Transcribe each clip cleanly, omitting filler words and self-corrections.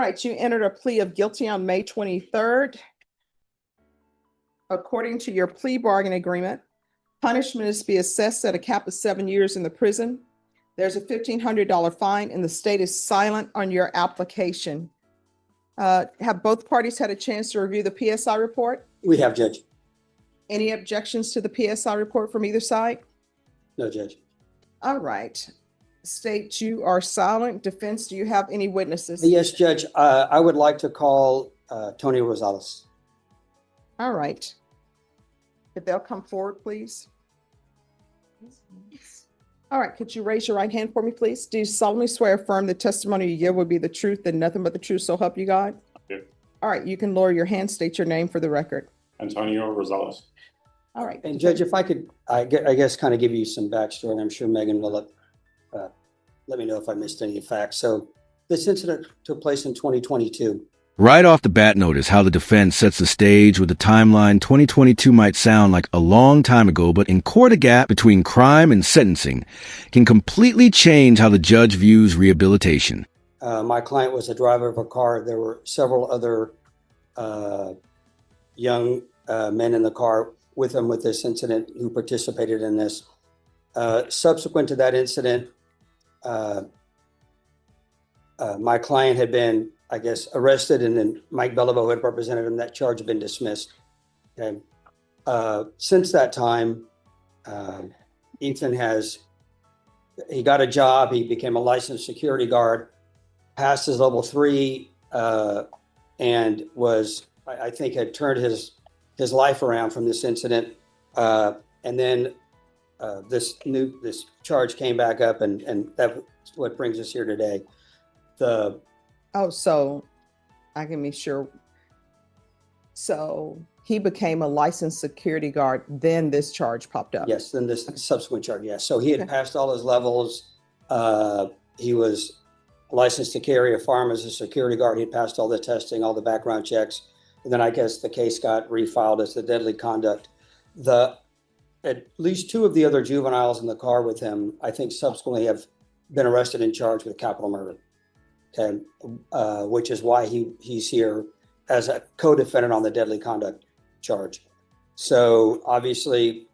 All right, you entered a plea of guilty on May 23rd. According to your plea bargain agreement, punishment is to be assessed at a cap of 7 years in the prison. There's a $1,500 fine, and the state is silent on your application. Have both parties had a chance to review the PSI report? We have, Judge. Any objections to the PSI report from either side? No, Judge. All right. State, you are silent. Defense, do you have any witnesses? Yes, Judge. I would like to call Tony Rosales. All right. If they'll come forward, please. All right, could you raise your right hand for me, please? Do you solemnly swear affirm the testimony you give will be the truth and nothing but the truth, so help you God? Okay. All right, you can lower your hand, state your name for the record. Antonio Rosales. All right. And Judge, if I could, I guess, kind of give you some backstory, and I'm sure Megan will let me know if I missed any facts. So this incident took place in 2022. Right off the bat, notice how the defense sets the stage with the timeline. 2022 might sound like a long time ago, but in court, a gap between crime and sentencing can completely change how the judge views rehabilitation. My client was a driver of a car. There were several other young men in the car with him with this incident who participated in this. Subsequent to that incident, my client had been, I guess, arrested, and then Mike Beliveau had represented him. That charge had been dismissed. Okay. Since that time, Ethan he got a job. He became a licensed security guard, passed his level 3, and I think had turned his life around from this incident. And then this charge came back up, and that's what brings us here today. So I can be sure. So he became a licensed security guard, then this charge popped up. Yes, then this subsequent charge, yes. So he had passed all his levels. He was licensed to carry a firearm as a security guard. He had passed all the testing, all the background checks. And then I guess the case got refiled as the deadly conduct. At least 2 of the other juveniles in the car with him, I think subsequently have been arrested and charged with capital murder. Okay, which is why he's here as a co-defendant on the deadly conduct charge. So obviously,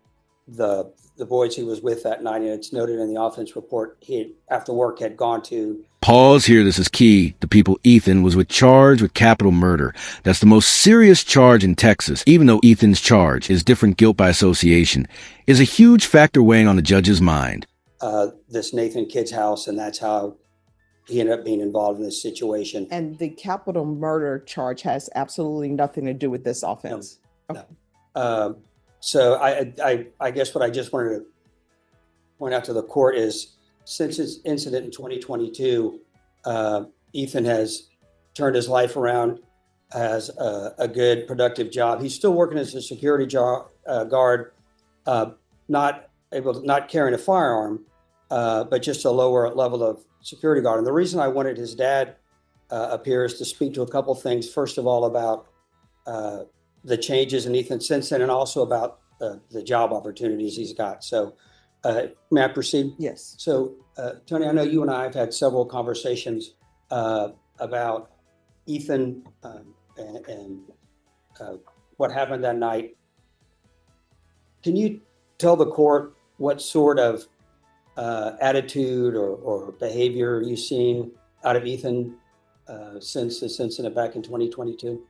the boys he was with that night, and it's noted in the offense report, he after work had gone to. Pause here. This is key. The people Ethan was charged with capital murder. That's the most serious charge in Texas, even though Ethan's charge is different guilt by association, is a huge factor weighing on the judge's mind. This Nathan kid's house, and that's how he ended up being involved in this situation. And the capital murder charge has absolutely nothing to do with this offense. No. Okay. So I guess what I just wanted to point out to the court is, since his incident in 2022, Ethan has turned his life around, has a good, productive job. He's still working as a security guard, not carrying a firearm, but just a lower level of security guard. And the reason I wanted his dad up here is to speak to a couple things. First of all, about the changes in Ethan since then, and also about the job opportunities he's got. So may I proceed? Yes. So Tony, I know you and I have had several conversations about Ethan and what happened that night. Can you tell the court what sort of attitude or behavior you've seen out of Ethan since this incident back in 2022?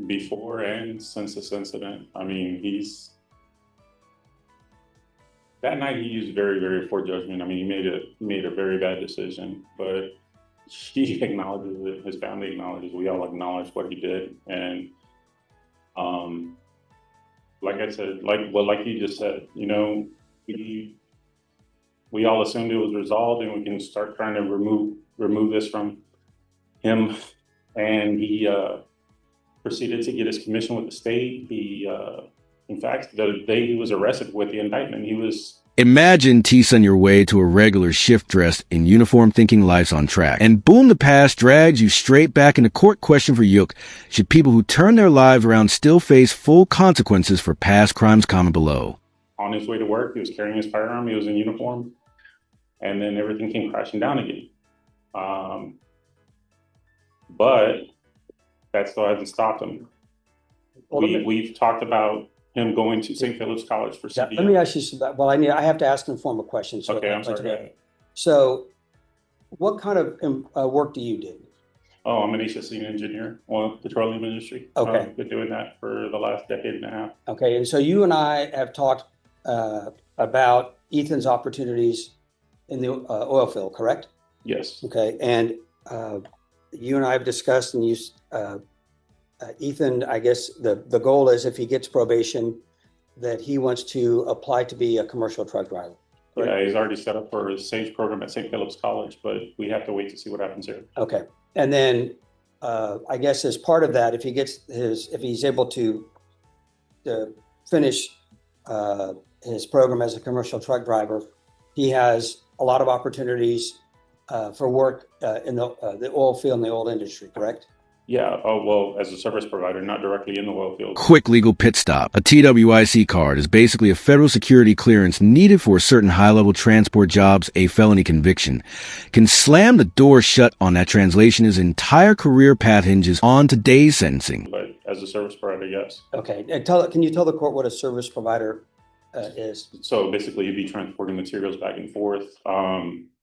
Before and since this incident, I mean, that night he used very, very poor judgment. I mean, he made a very bad decision, but he acknowledges it. His family acknowledges. We all acknowledge what he did, and like I said, like you just said, you know, we all assumed it was resolved, and we can start trying to remove this from him. And he proceeded to get his commission with the state. He, in fact, the day he was arrested with the indictment, he was. Imagine Tisa on your way to a regular shift dressed in uniform thinking life's on track. And boom, the past drags you straight back into court. Question for Yook. Should people who turn their lives around still face full consequences for past crimes? Comment below. On his way to work, he was carrying his firearm, he was in uniform, and then everything came crashing down again. but that still hasn't stopped him. Well, let me- We've talked about him going to St. Philip's College for Yeah, CDL. let me ask you some, well, I have to ask informal questions. Okay, I'm sorry. Go ahead. So what kind of work do you do? Oh, I'm an HSE engineer on petroleum industry. Okay. I've been doing that for the last decade and a half. Okay, and so you and I have talked about Ethan's opportunities in the oil field, correct? Yes. Okay, and you and I have discussed, and Ethan, I guess the goal is if he gets probation, that he wants to apply to be a commercial truck driver. Correct? Yeah, he's already set up for a SAGE program at St. Philip's College, but we have to wait to see what happens here. Okay, and then I guess as part of that, if he's able to finish his program as a commercial truck driver, he has a lot of opportunities for work in the oil field and the oil industry, correct? Yeah. Oh, well, as a service provider, not directly in the oil field. Quick legal pit stop. A TWIC card is basically a federal security clearance needed for certain high-level transport jobs. A felony conviction can slam the door shut on that translation. His entire career path hinges on today's sentencing. But as a service provider, yes. Okay, and can you tell the court what a service provider is? So basically, you'd be transporting materials back and forth.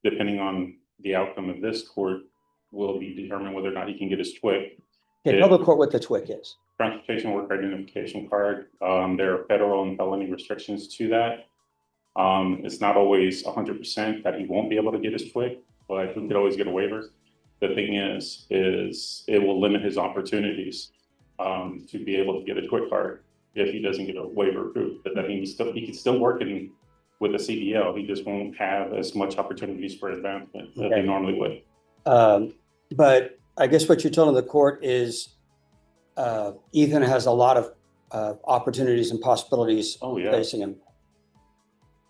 Depending on the outcome of this court, will be determined whether or not he can get his TWIC. Okay, tell the court what the TWIC is. Transportation Worker Identification Card. There are federal and felony restrictions to that. It's not always 100% that he won't be able to get his TWIC, but he could always get a waiver. The thing is it will limit his opportunities to be able to get a TWIC card if he doesn't get a waiver approved. But that means he can still work with a CDL. He just won't have as much opportunities for advancement as he normally would. But I guess what you're telling the court is Ethan has a lot of opportunities and possibilities facing him.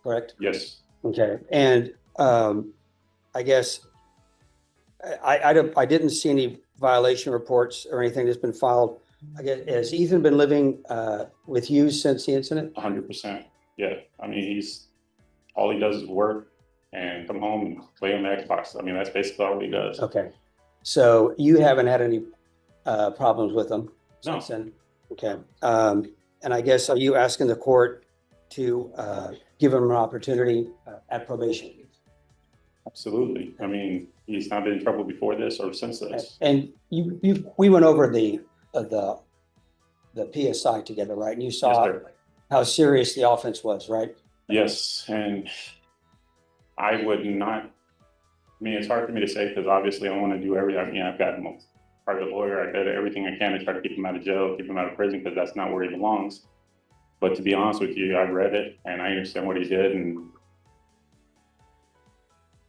Correct? Yes. Okay. And I guess I didn't see any violation reports or anything that's been filed. I guess, has Ethan been living with you since the incident? 100%. Yeah. I mean, all he does is work and come home and play on the Xbox. I mean, that's basically all he does. Okay. So you haven't had any problems with him since then? Okay. And I guess, are you asking the court to give him an opportunity at probation? Absolutely. I mean, he's not been in trouble before this or since this. And we went over the PSI together, right? And you saw how serious the offense was, right? Yes. And I would not, I mean, it's hard for me to say because obviously I want to do everything. I mean, I've got a private lawyer. I did everything I can to try to keep him out of jail, keep him out of prison because that's not where he belongs. But to be honest with you, I've read it and I understand what he did. And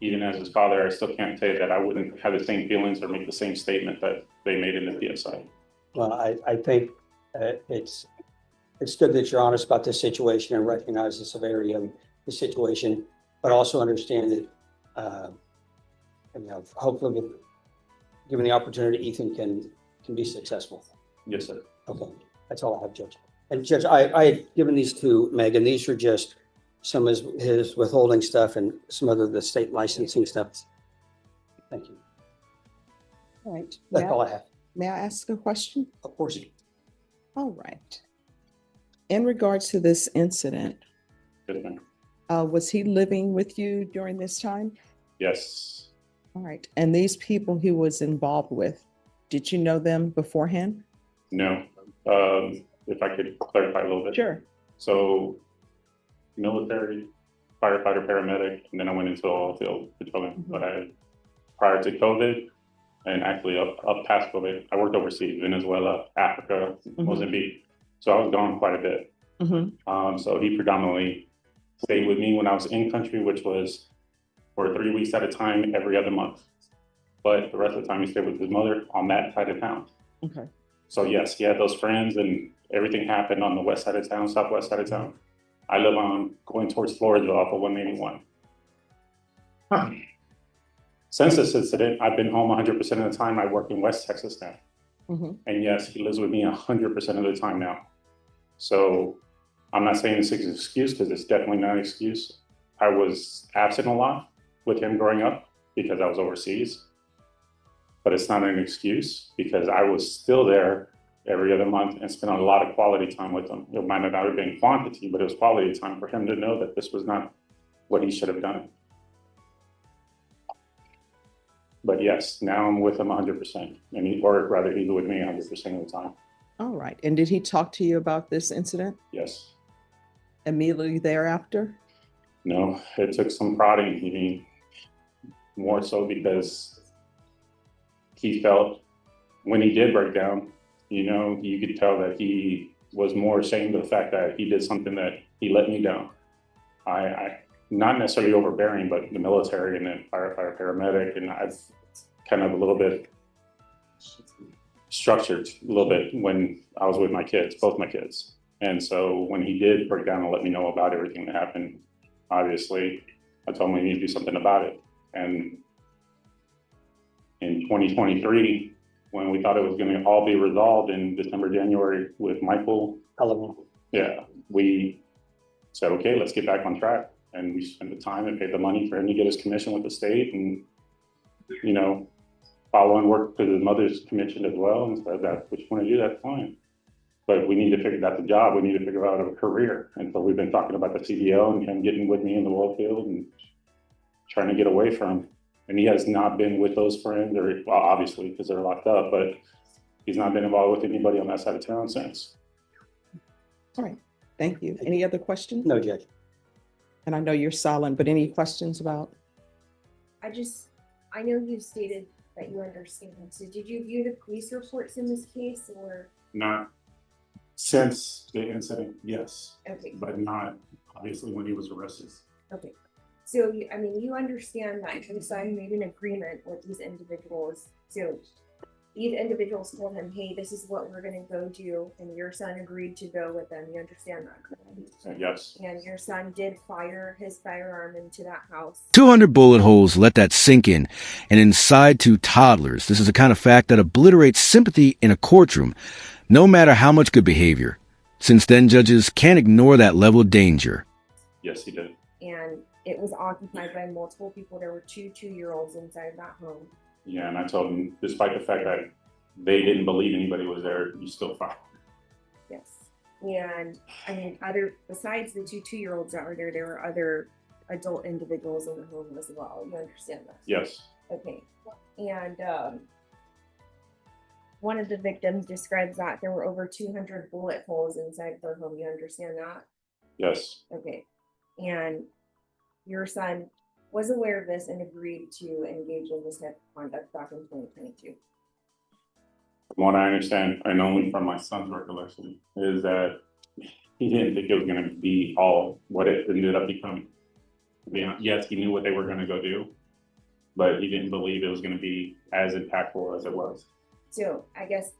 even as his father, I still can't say that I wouldn't have the same feelings or make the same statement that they made in the PSI. Well, I think it's good that you're honest about this situation and recognize the severity of the situation, but also understand that, hopefully, given the opportunity, Ethan can be successful. Yes, sir. Okay, that's all I have, Judge. And Judge, I had given these to Megan. These are just some of his withholding stuff and some of the state licensing stuff. Thank you. All right. That's all I have. May I ask a question? Of course. All right. In regards to this incident, Good thing. was he living with you during this time? Yes. All right. And these people he was involved with, did you know them beforehand? No. If I could clarify a little bit. Sure. So military, firefighter, paramedic, and then I went into oil field petroleum. Mm-hmm. But prior to COVID, and actually up past COVID, I worked overseas, Venezuela, Africa, Mm-hmm. Mozambique. So I was gone quite a bit. Mm-hmm. So he predominantly stayed with me when I was in country, which was for 3 weeks at a time, every other month. But the rest of the time he stayed with his mother on that side of town. Okay. So yes, he had those friends and everything happened on the west side of town, southwest side of town. I live on going towards Florida off of 181. Since this incident, I've been home 100% of the time. I work in West Texas now. Mm-hmm. And yes, he lives with me 100% of the time now. So I'm not saying this is an excuse because it's definitely not an excuse. I was absent a lot with him growing up because I was overseas. but it's not an excuse because I was still there every other month and spent a lot of quality time with him. It might not have been quantity, but it was quality time for him to know that this was not what he should have done. But yes, now I'm with him 100%, or rather he's with me 100% of the time. All right. And did he talk to you about this incident Yes. immediately thereafter? No, it took some prodding. I mean, more so because he felt when he did break down, you could tell that he was more ashamed of the fact that he did something that he let me down. I not necessarily overbearing, but the military and then firefighter, paramedic, and I've kind of a little bit structured a little bit when I was with my kids, both my kids. And so when he did break down and let me know about everything that happened, obviously I told him we need to do something about it. And in 2023, when we thought it was going to all be resolved in December, January with Michael, we said, okay, let's get back on track. And we spent the time and paid the money for him to get his commission with the state and, follow and work because his mother's commissioned as well. And said that if you want to do that, fine. But we need to figure out the job. We need to figure out a career. And so we've been talking about the CDO and him getting with me in the oil field and trying to get away from him. And he has not been with those friends, or well, obviously because they're locked up, but he's not been involved with anybody on that side of town since. All right. Thank you. Any other questions? No, Judge. And I know you're silent, but any questions about? I know you stated that you understand. So did you view the police reports in this case or? Not since the incident, yes. Okay. But not obviously when he was arrested. Okay. So, you understand that your son made an agreement with these individuals. So these individuals told him, hey, this is what we're going to go do. And your son agreed to go with them. You understand that, correct? Yes. And your son did fire his firearm into that house. 200 bullet holes, let that sink in. And inside two toddlers. This is a kind of fact that obliterates sympathy in a courtroom, no matter how much good behavior. Since then, judges can't ignore that level of danger. Yes, he did. And it was occupied by multiple people. There were two 2-year-olds inside that home. Yeah, and I told him, despite the fact that they didn't believe anybody was there, you still fired. Yes. And besides the two 2-year-olds that were there were other adult individuals in the home as well. You understand that? Yes. Okay. And one of the victims describes that there were over 200 bullet holes inside their home. You understand that? Yes. Okay. And your son was aware of this and agreed to engage in this type of conduct back in 2022. From what I understand, and only from my son's recollection, is that he didn't think it was going to be all what it ended up becoming. Yes, he knew what they were going to go do, but he didn't believe it was going to be as impactful as it was. So I guess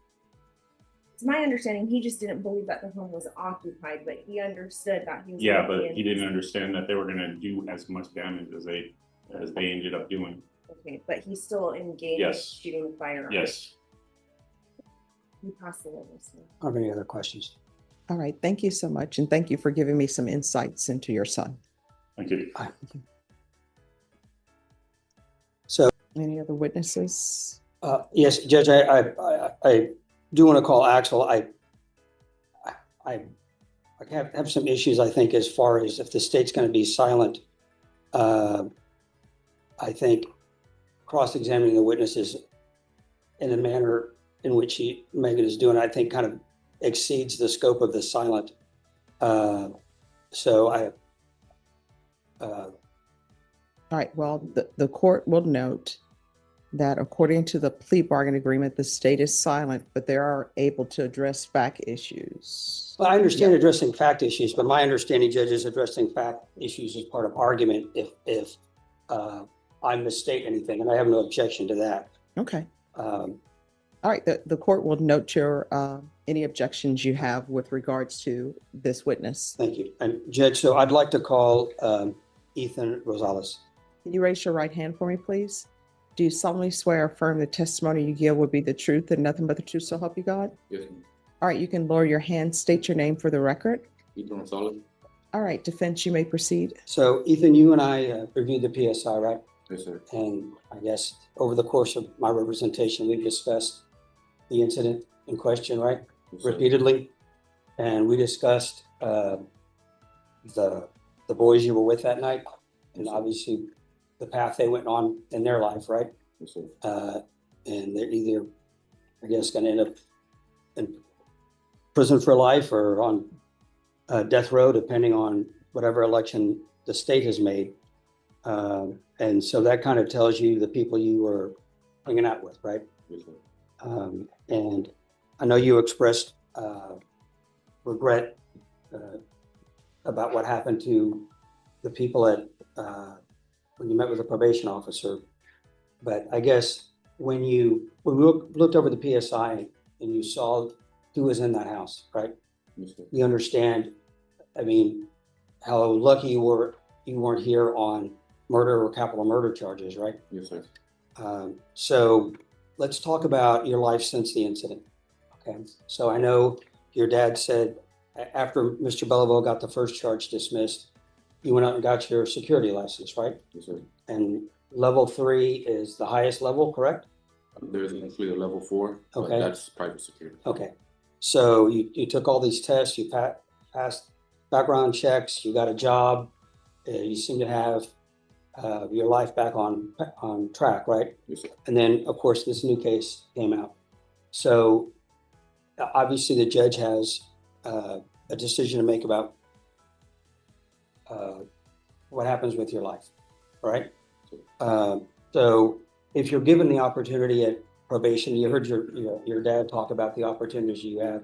it's my understanding he just didn't believe that the home was occupied, but he understood that he was. Yeah, but he didn't understand that they were going to do as much damage as they ended up doing. Okay, but he still engaged. Yes. Shooting the firearm. Yes. He passed the witness. Are there any other questions? All right. Thank you so much. And thank you for giving me some insights into your son. Thank you. So, Any other witnesses? yes, Judge, I do want to call Axel. I have some issues, I think, as far as if the state's going to be silent. I think cross-examining the witnesses in a manner in which Megan is doing, I think kind of exceeds the scope of the silent. All right. Well, the court will note that according to the plea bargain agreement, the state is silent, but they are able to address fact issues. Well, I understand addressing fact issues, but my understanding, Judge, is addressing fact issues as part of argument if I misstate anything, and I have no objection to that. Okay. All right. The court will note your any objections you have with regards to this witness. Thank you. And Judge, so I'd like to call Ethan Rosales. Can you raise your right hand for me, please? Do you solemnly swear or affirm the testimony you give will be the truth and nothing but the truth, so help you God? Yes, ma'am. All right. You can lower your hand, state your name for the record. Ethan Rosales. All right. Defense, you may proceed. So Ethan, you and I reviewed the PSI, right? Yes, sir. And I guess over the course of my representation, we've discussed the incident in question, right? Yes, sir. Repeatedly. And we discussed the boys you were with that night, and obviously the path they went on in their life, right? Yes, sir. And they're either, I guess, going to end up in prison for life or on death row, depending on whatever election the state has made. And so that kind of tells you the people you were hanging out with, right? Yes, sir. And I know you expressed regret about what happened to the people at when you met with the probation officer. But I guess when we looked over the PSI and you saw who was in that house, right? Yes, sir. You understand, I mean, how lucky you weren't here on murder or capital murder charges, right? Yes, sir. So let's talk about your life since the incident. Okay. So I know your dad said after Mr. Belleville got the first charge dismissed, you went out and got your security license, right? Yes, sir. And level 3 is the highest level, correct? There's actually a level 4, but Okay. that's private security. Okay. So you took all these tests, you passed background checks, you got a job, you seem to have your life back on track, right? Yes, sir. And then, of course, this new case came out. So obviously the judge has a decision to make about what happens with your life, right? So if you're given the opportunity at probation, you heard your dad talk about the opportunities you have.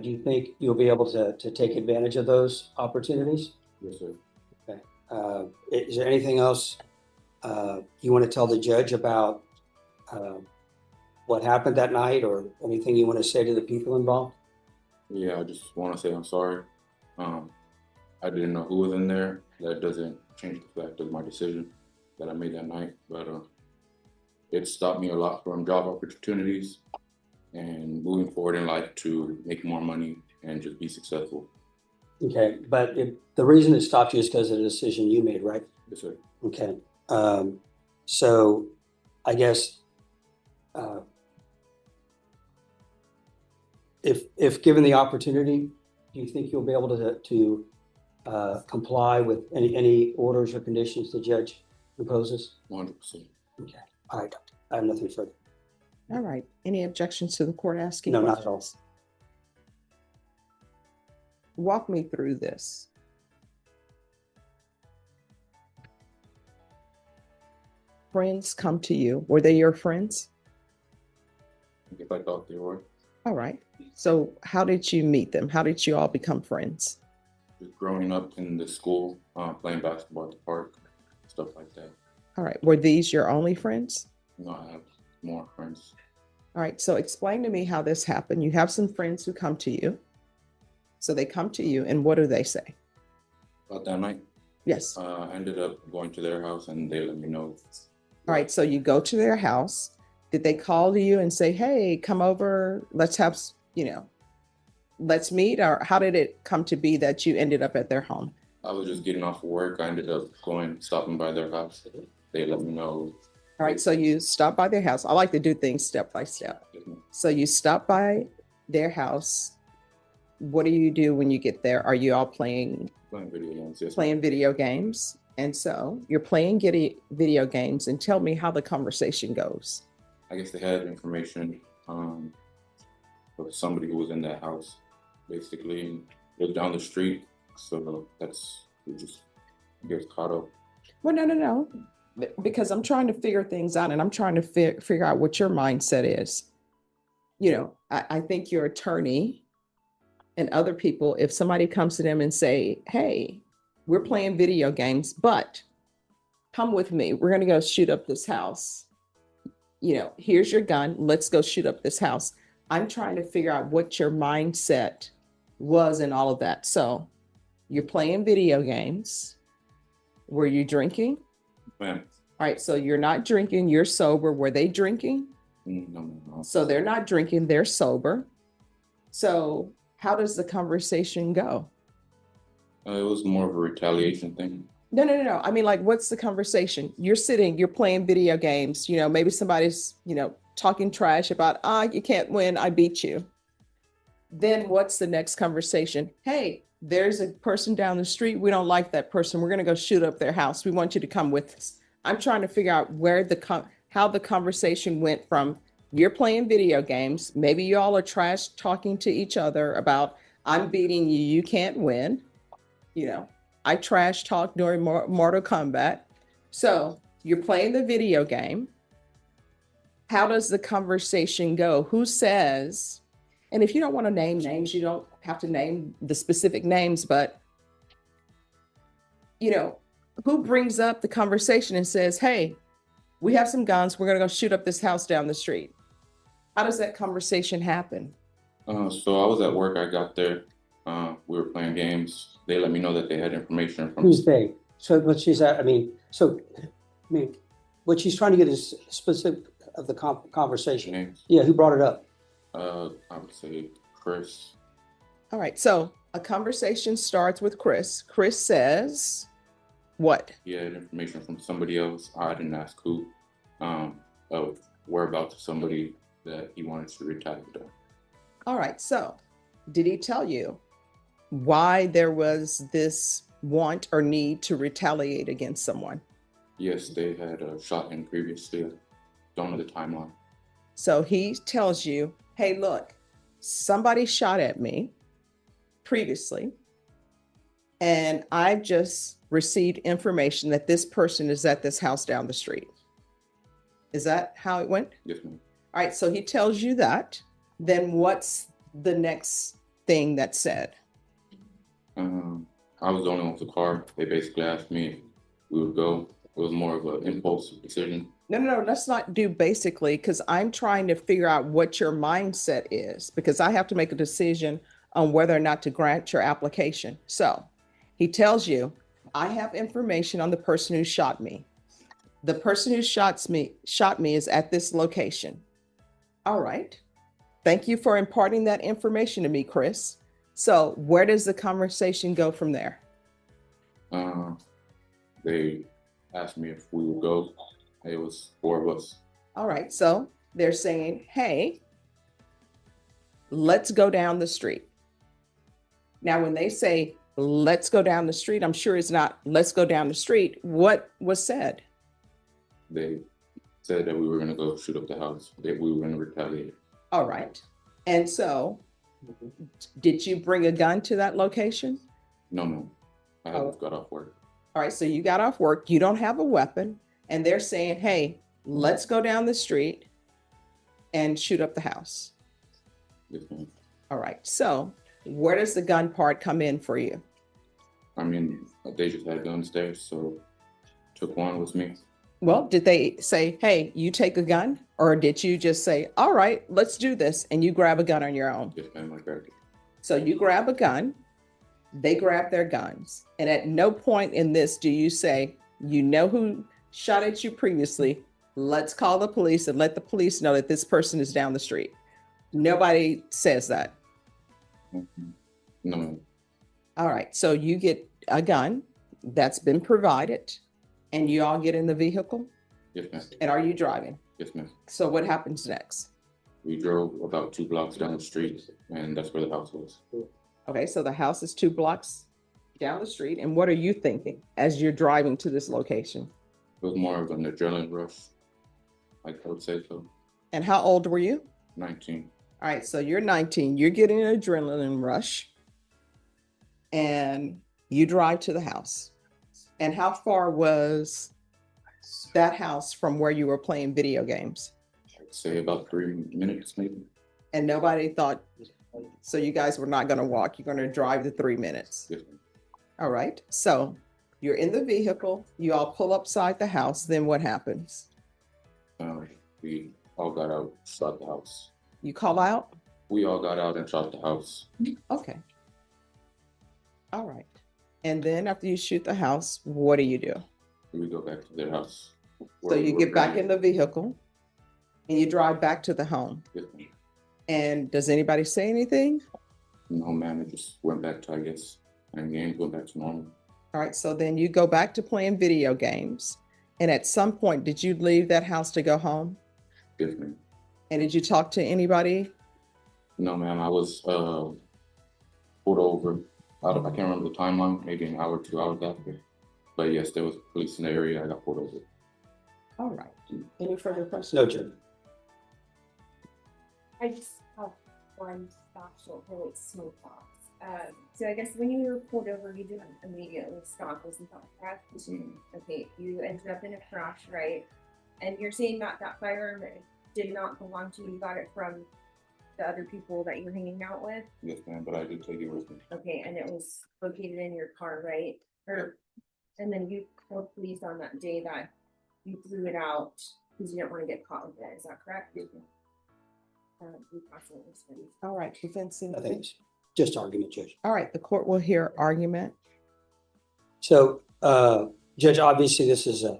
Do you think you'll be able to take advantage of those opportunities? Yes, sir. Okay. Is there anything else you want to tell the judge about what happened that night, or anything you want to say to the people involved? Yeah, I just want to say I'm sorry. I didn't know who was in there. That doesn't change the fact of my decision that I made that night, but it stopped me a lot from job opportunities and moving forward in life to make more money and just be successful. Okay, but the reason it stopped you is because of the decision you made, right? Yes, sir. Okay. So I guess if given the opportunity, do you think you'll be able to comply with any orders or conditions the judge imposes? 100%. Okay. All right. I have nothing further. All right. Any objections to the court asking? No, not at all. questions? Walk me through this. Friends come to you. Were they your friends? If I thought they were, All right. So how did you meet them? How did you all become friends? just growing up in the school, playing basketball at the park, stuff like that. All right. Were these your only friends? You know, I have more friends. All right. So explain to me how this happened. You have some friends who come to you. So they come to you, and what do they say? About that night, Yes. I ended up going to their house and they let me know. All right. So you go to their house. Did they call to you and say, hey, come over, let's have, let's meet? Or how did it come to be that you ended up at their home? I was just getting off of work. I ended up stopping by their house. They let me know. All right. So you stop by their house. I like to do things step by step. So you stop by their house. What do you do when you get there? Are you all playing Video games. Yes, playing video games? And so you're playing video games, and tell me how the conversation goes. I guess they had information of somebody who was in that house, basically. It was down the street, so we just get caught up. Well, no. Because I'm trying to figure things out, and I'm trying to figure out what your mindset is. I think your attorney and other people, if somebody comes to them and say, hey, we're playing video games, but come with me. We're going to go shoot up this house. Here's your gun. Let's go shoot up this house. I'm trying to figure out what your mindset was in all of that. So you're playing video games. Were you drinking? Man. All right. So you're not drinking. You're sober. Were they drinking? No. So they're not drinking. They're sober. So how does the conversation go? It was more of a retaliation thing. No. I mean, like, what's the conversation? You're sitting, you're playing video games, maybe somebody's, talking trash about, you can't win, I beat you. Then what's the next conversation? Hey, there's a person down the street. We don't like that person. We're going to go shoot up their house. We want you to come with us. I'm trying to figure out how the conversation went from you're playing video games. Maybe y'all are trash talking to each other about, I'm beating you. You can't win. I trash talk during Mortal Kombat. So you're playing the video game. How does the conversation go? Who says, and if you don't want to name names, you don't have to name the specific names, but who brings up the conversation and says, hey, we have some guns. We're going to go shoot up this house down the street. How does that conversation happen? So I was at work. I got there. We were playing games. They let me know that they had information from. Who's they? So what she's at, what she's trying to get is specific of the conversation. Names. Yeah, who brought it up? I would say Chris. All right. So a conversation starts with Chris. Chris says, what? He had information from somebody else. I didn't ask who. Of whereabouts of somebody that he wanted to retaliate on. All right. So did he tell you why there was this want or need to retaliate against someone? Yes, they had shot him previously. Don't know the timeline. So he tells you, hey, look, somebody shot at me previously, and I've just received information that this person is at this house down the street. Is that how it went? Yes, ma'am. All right. So he tells you that. Then what's the next thing that's said? I was the only one with the car. They basically asked me if we would go. It was more of an impulse decision. No, let's not do basically, because I'm trying to figure out what your mindset is, because I have to make a decision on whether or not to grant your application. So he tells you, I have information on the person who shot me. The person who shot me is at this location. All right. Thank you for imparting that information to me, Chris. So where does the conversation go from there? They asked me if we would go. It was 4 of us. All right. So they're saying, hey, let's go down the street. Now, when they say, let's go down the street, I'm sure it's not, let's go down the street. What was said? They said that we were going to go shoot up the house, that we were going to retaliate. All right. And so did you bring a gun to that location? No. I had got off work. All right. So you got off work. You don't have a weapon. And they're saying, hey, let's go down the street and shoot up the house. Yes, ma'am. All right. So where does the gun part come in for you? I mean, they just had guns there, so took one with me. Well, did they say, hey, you take a gun? Or did you just say, all right, let's do this, and you grab a gun on your own? Yes, ma'am, I grabbed it. So you grab a gun, they grab their guns. And at no point in this do you say, you know who shot at you previously, let's call the police and let the police know that this person is down the street. Nobody says that. Mhm. No, ma'am. All right. So you get a gun that's been provided and you all get in the vehicle. Yes, ma'am. And are you driving? Yes, ma'am. So what happens next? We drove about 2 blocks down the street, and that's where the house was. Okay. So the house is 2 blocks down the street. And what are you thinking as you're driving to this location? It was more of an adrenaline rush, I would say so. And how old were you? 19. All right, so you're 19, you're getting an adrenaline rush and you drive to the house. And how far was that house from where you were playing video games? I'd say about 3 minutes, maybe. And nobody thought, so you guys were not going to walk, you're going to drive the 3 minutes. Yes, ma'am. All right, so you're in the vehicle, you all pull upside the house, then what happens? We all got out, shot the house. You call out? We all got out and shot the house. Okay. All right. And then after you shoot the house, what do? We go back to their house. So you get back in the vehicle and you drive back to the home. Yes, ma'am. And does anybody say anything? No, ma'am, it just went back to, I guess, and games went back to normal. All right, so then you go back to playing video games. And at some point, did you leave that house to go home? Yes, ma'am. And did you talk to anybody? No, ma'am, I was pulled over. I can't remember the timeline, maybe an hour, 2 hours after. But yes, there was police in the area. I got pulled over. All right. Any further questions? No, Judge. I just have one factual really small thoughts. So I guess when you were pulled over, you didn't immediately stop, wasn't that correct? Okay, you ended up in a crash, right? And you're saying that that firearm did not belong to you, you got it from the other people that you're hanging out with? Yes, ma'am, but I did take it with me. Okay, and it was located in your car, right? And then you told police on that day that you threw it out because you didn't want to get caught with it, is that correct? Yes, ma'am. All right, defense. I think it's just argument, Judge. All right, the court will hear argument. So, Judge, obviously this is a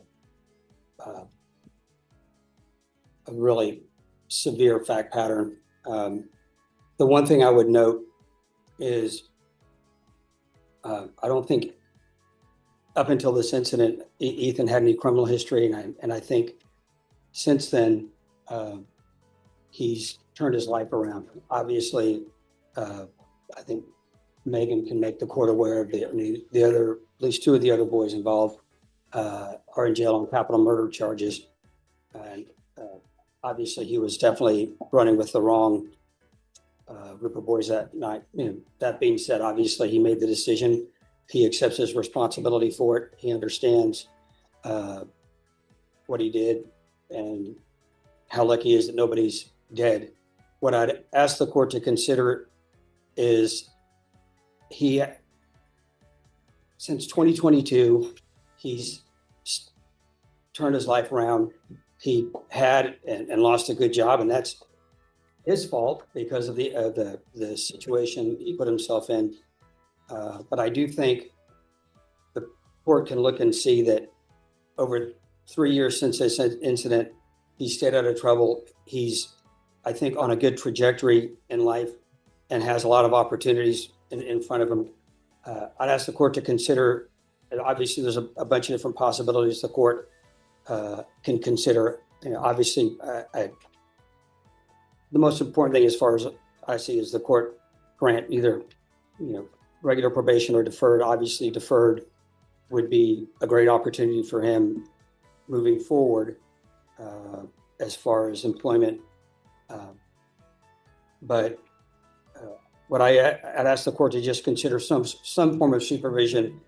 really severe fact pattern. The one thing I would note is I don't think up until this incident, Ethan had any criminal history. And I think since then, he's turned his life around. Obviously, I think Megan can make the court aware of the other, at least two of the other boys involved are in jail on capital murder charges. And obviously he was definitely running with the wrong group of boys that night. That being said, obviously he made the decision. He accepts his responsibility for it. He understands what he did and how lucky he is that nobody's dead. What I'd ask the court to consider is since 2022, he's turned his life around. He had and lost a good job, and that's his fault because of the situation he put himself in. But I do think the court can look and see that over 3 years since this incident, he stayed out of trouble. He's, I think, on a good trajectory in life and has a lot of opportunities in front of him. I'd ask the court to consider, obviously there's a bunch of different possibilities the court can consider. Obviously, the most important thing as far as I see is the court grant either, regular probation or deferred. Obviously, deferred would be a great opportunity for him moving forward as far as employment. But what I'd ask the court to just consider some form of supervision,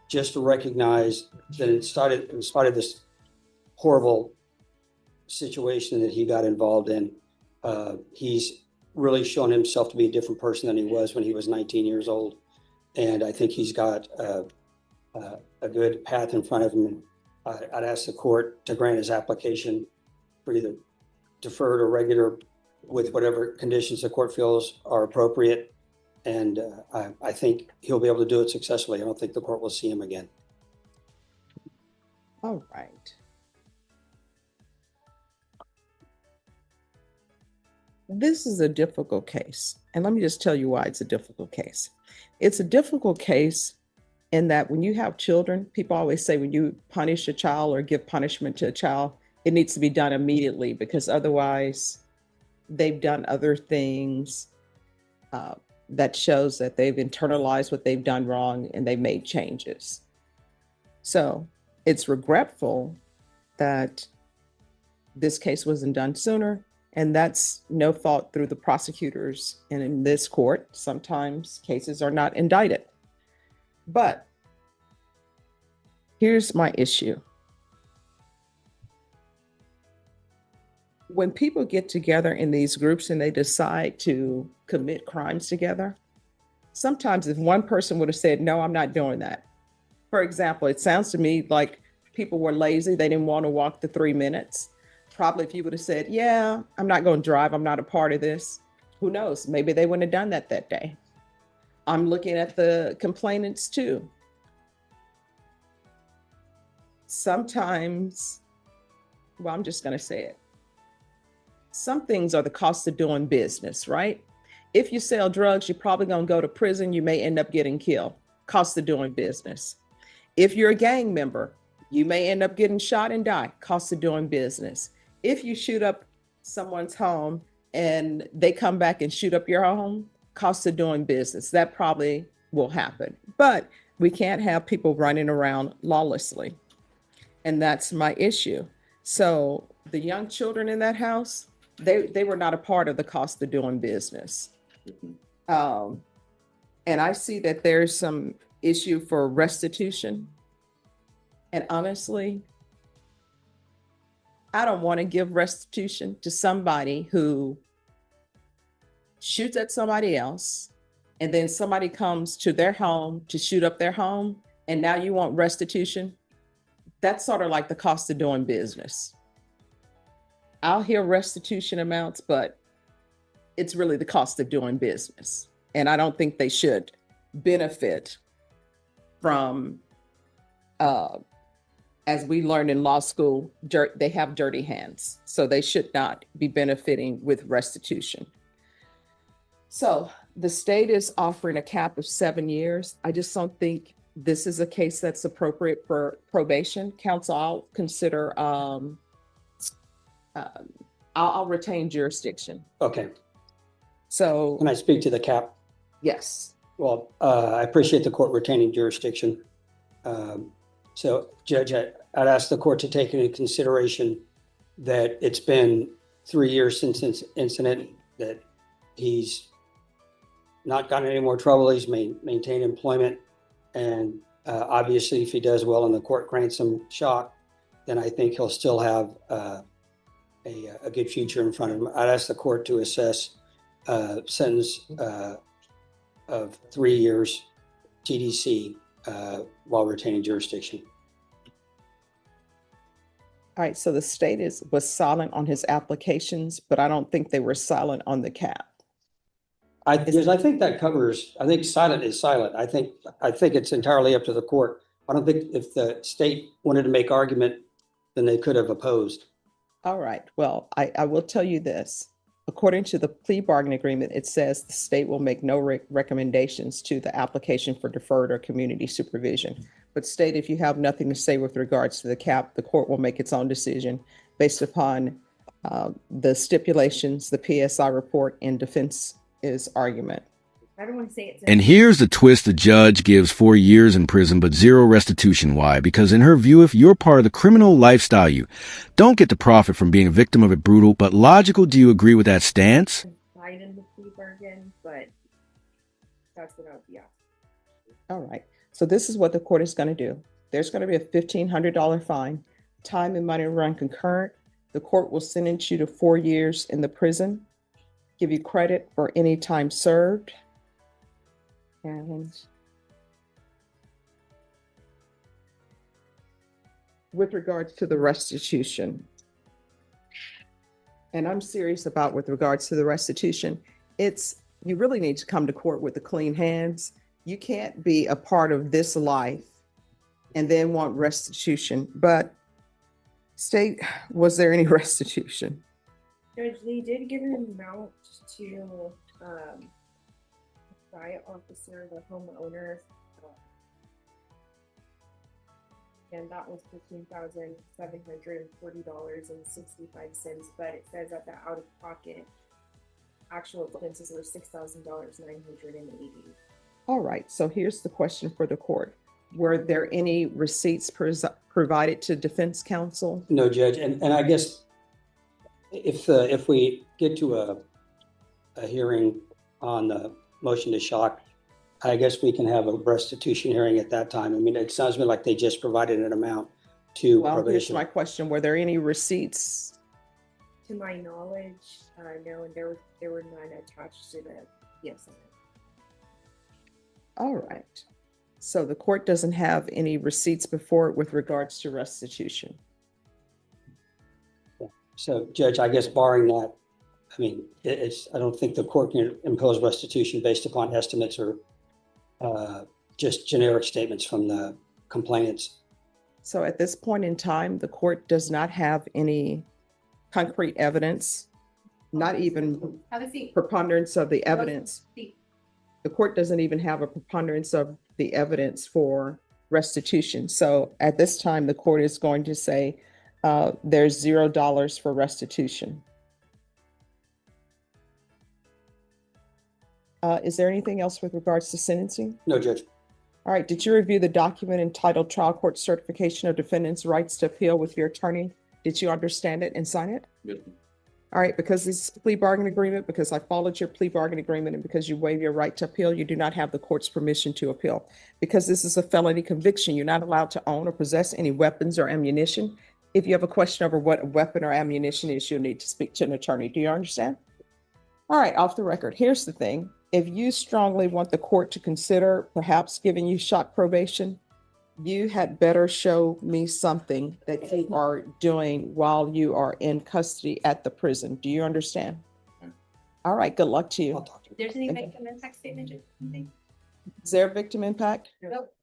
just to recognize that in spite of this horrible situation that he got involved in, he's really shown himself to be a different person than he was when he was 19 years old. And I think he's got a good path in front of him. I'd ask the court to grant his application for either deferred or regular with whatever conditions the court feels are appropriate. And I think he'll be able to do it successfully. I don't think the court will see him again. All right. This is a difficult case. And let me just tell you why it's a difficult case. It's a difficult case in that when you have children, people always say when you punish a child or give punishment to a child, it needs to be done immediately because otherwise they've done other things that shows that they've internalized what they've done wrong and they made changes. So it's regretful that this case wasn't done sooner. And that's no fault through the prosecutors. And in this court, sometimes cases are not indicted. But here's my issue. When people get together in these groups and they decide to commit crimes together, sometimes if one person would have said, no, I'm not doing that. For example, it sounds to me like people were lazy. They didn't want to walk the 3 minutes. Probably if you would have said, yeah, I'm not going to drive. I'm not a part of this. Who knows? Maybe they wouldn't have done that day. I'm looking at the complainants too. Sometimes, well, I'm just going to say it. Some things are the cost of doing business, right? If you sell drugs, you're probably going to go to prison. You may end up getting killed. Cost of doing business. If you're a gang member, you may end up getting shot and die. Cost of doing business. If you shoot up someone's home and they come back and shoot up your home, cost of doing business. That probably will happen. But we can't have people running around lawlessly. And that's my issue. So the young children in that house, they were not a part of the cost of doing business. And I see that there's some issue for restitution. And honestly, I don't want to give restitution to somebody who shoots at somebody else, and then somebody comes to their home to shoot up their home, and now you want restitution. That's sort of like the cost of doing business. I'll hear restitution amounts, but it's really the cost of doing business. And I don't think they should benefit from, as we learned in law school, they have dirty hands. So they should not be benefiting with restitution. So the state is offering a cap of 7 years. I just don't think this is a case that's appropriate for probation. Counsel, I'll consider, I'll retain jurisdiction. Okay. So, Can I speak to the cap? yes. Well, I appreciate the court retaining jurisdiction. So Judge, I'd ask the court to take into consideration that it's been 3 years since this incident, that he's not gotten any more trouble. He's maintained employment. And obviously, if he does well and the court grants him shock, then I think he'll still have a good future in front of him. I'd ask the court to assess a sentence of 3 years TDC while retaining jurisdiction. All right. So the state was silent on his applications, but I don't think they were silent on the cap. Because I think that covers, I think silent is silent. I think it's entirely up to the court. I don't think if the state wanted to make argument, then they could have opposed. All right. Well, I will tell you this. According to the plea bargain agreement, it says the state will make no recommendations to the application for deferred or community supervision. But state, if you have nothing to say with regards to the cap, the court will make its own decision based upon the stipulations, the PSI report, and defense's argument. I don't want to say it's. And here's the twist: the judge gives 4 years in prison, but 0 restitution. Why? Because in her view, if you're part of the criminal lifestyle, you don't get to profit from being a victim of it. Brutal, but logical. Do you agree with that stance? Died in the plea bargain, but that's what I would be asking. All right. So this is what the court is going to do. There's going to be a $1,500 fine. Time and money run concurrent. The court will sentence you to 4 years in the prison, give you credit for any time served. And with regards to the restitution, and I'm serious about with regards to the restitution, you really need to come to court with the clean hands. You can't be a part of this life and then want restitution. But state, was there any restitution? Judge, they did give an amount to riot officer, the homeowner, and that was $15,740.65. But it says that the out-of-pocket actual expenses were $6,980. All right. So here's the question for the court: were there any receipts provided to defense counsel? No, Judge, and I guess if we get to a hearing on the motion to shock, I guess we can have a restitution hearing at that time. I mean, it sounds to me like they just provided an amount to Well, here's probation. my question: were there any receipts? To my knowledge, no, and there were none attached to the PSI. All right. So the court doesn't have any receipts before it with regards to restitution. So, Judge, I guess barring that, I mean, I don't think the court can impose restitution based upon estimates or just generic statements from the complainants. So at this point in time, the court does not have any concrete evidence, not even Have a seat. preponderance of the evidence. The court doesn't even have a preponderance of the evidence for restitution. So at this time, the court is going to say there's $0 for restitution. Is there anything else with regards to sentencing? No, Judge. All right, did you review the document entitled Trial Court Certification of Defendant's Rights to Appeal with your attorney? Did you understand it and sign it? Yes, All right, because this is a plea bargain agreement, because I followed your plea bargain agreement, and because you waive your right to appeal, you do not have the court's permission to appeal. Because this is a felony conviction, you're not allowed to own or possess any weapons or ammunition. If you have a question over what a weapon or ammunition is, you'll need to speak to an attorney. Do you understand? All right, off the record. Here's the thing. If you strongly want the court to consider perhaps giving you shock probation, you had better show me something that you are doing while you are in custody at the prison. Do you understand? All right, good luck to I'll you. talk to you. There's any Okay. victim impact statement, you think? Is there a victim impact? Nope.